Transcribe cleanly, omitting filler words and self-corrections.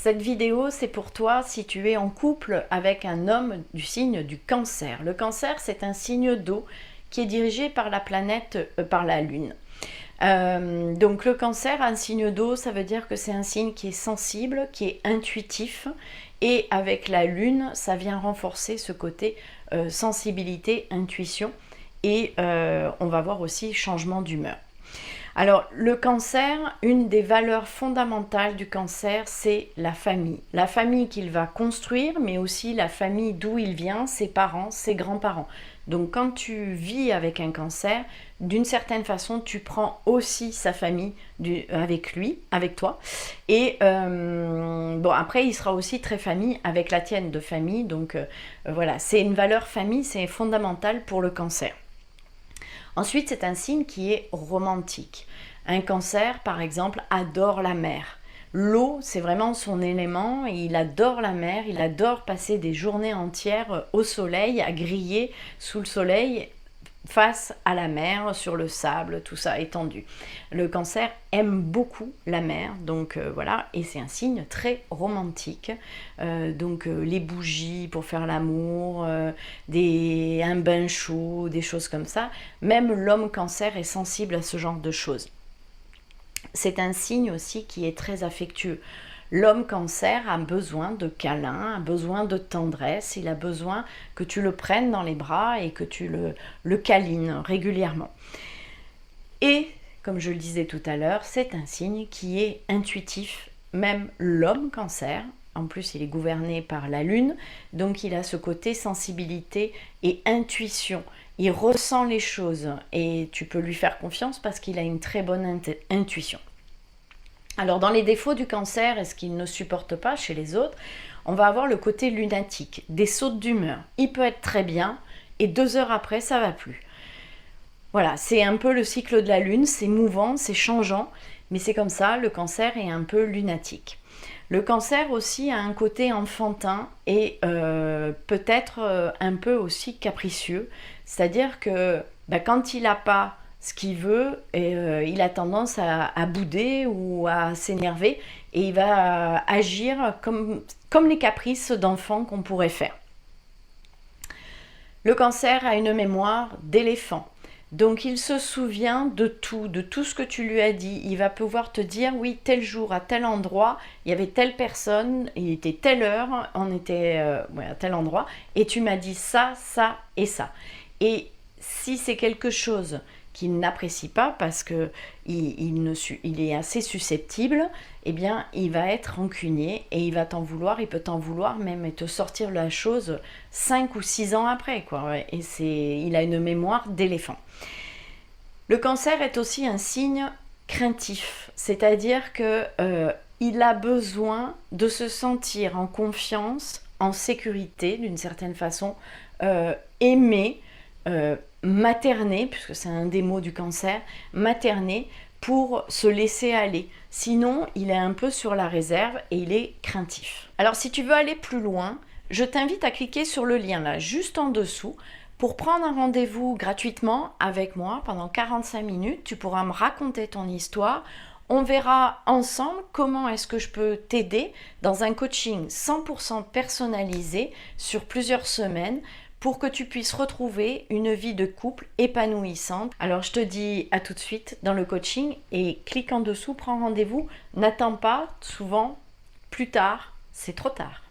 cette vidéo, c'est pour toi si tu es en couple avec un homme du signe du Cancer. Le Cancer, c'est un signe d'eau qui est dirigé par la planète, par la Lune. Donc le Cancer, un signe d'eau, ça veut dire que c'est un signe qui est sensible, qui est intuitif, et avec la Lune, ça vient renforcer ce côté sensibilité, intuition, et on va voir aussi changement d'humeur. Alors, le Cancer, une des valeurs fondamentales du Cancer, c'est la famille. La famille qu'il va construire, mais aussi la famille d'où il vient, ses parents, ses grands-parents. Donc, quand tu vis avec un Cancer, d'une certaine façon, tu prends aussi sa famille avec lui, avec toi. Et bon, après, il sera aussi très famille avec la tienne de famille. Donc, voilà, c'est une valeur famille, c'est fondamental pour le Cancer. Ensuite, c'est un signe qui est romantique. Un Cancer, par exemple, adore la mer. L'eau, c'est vraiment son élément, et il adore la mer, il adore passer des journées entières au soleil, à griller sous le soleil, face à la mer, sur le sable, tout ça étendu. Le Cancer aime beaucoup la mer, donc voilà, et c'est un signe très romantique. Les bougies pour faire l'amour, un bain chaud, des choses comme ça. Même l'homme Cancer est sensible à ce genre de choses. C'est un signe aussi qui est très affectueux. L'homme Cancer a besoin de câlins, a besoin de tendresse, il a besoin que tu le prennes dans les bras et que tu le câlines régulièrement. Et, comme je le disais tout à l'heure, c'est un signe qui est intuitif. Même l'homme Cancer, en plus il est gouverné par la Lune, donc il a ce côté sensibilité et intuition. Il ressent les choses et tu peux lui faire confiance parce qu'il a une très bonne intuition. Alors dans les défauts du Cancer et ce qu'il ne supporte pas chez les autres, on va avoir le côté lunatique, des sautes d'humeur. Il peut être très bien et 2 heures après ça va plus. Voilà, c'est un peu le cycle de la Lune, c'est mouvant, c'est changeant, mais c'est comme ça, le Cancer est un peu lunatique. Le Cancer aussi a un côté enfantin et peut-être un peu aussi capricieux, c'est-à-dire que quand il n'a pas ce qu'il veut, il a tendance à bouder ou à s'énerver et il va agir comme les caprices d'enfants qu'on pourrait faire. Le Cancer a une mémoire d'éléphant. Donc il se souvient de tout ce que tu lui as dit. Il va pouvoir te dire, oui, tel jour, à tel endroit, il y avait telle personne, il était telle heure, on était à tel endroit, et tu m'as dit ça, ça et ça. Et si c'est quelque chose qu'il n'apprécie pas parce qu'il est assez susceptible, eh bien, il va être rancunier et il va t'en vouloir, il peut t'en vouloir même et te sortir la chose 5 ou 6 ans après, quoi. Et il a une mémoire d'éléphant. Le Cancer est aussi un signe craintif, c'est-à-dire que il a besoin de se sentir en confiance, en sécurité d'une certaine façon, aimé, materner, puisque c'est un des mots du Cancer, materner pour se laisser aller. Sinon, il est un peu sur la réserve et il est craintif. Alors, si tu veux aller plus loin, je t'invite à cliquer sur le lien là, juste en dessous, pour prendre un rendez-vous gratuitement avec moi pendant 45 minutes. Tu pourras me raconter ton histoire. On verra ensemble comment est-ce que je peux t'aider dans un coaching 100% personnalisé sur plusieurs semaines pour que tu puisses retrouver une vie de couple épanouissante. Alors je te dis à tout de suite dans le coaching et clique en dessous, prends rendez-vous. N'attends pas, souvent, plus tard, c'est trop tard.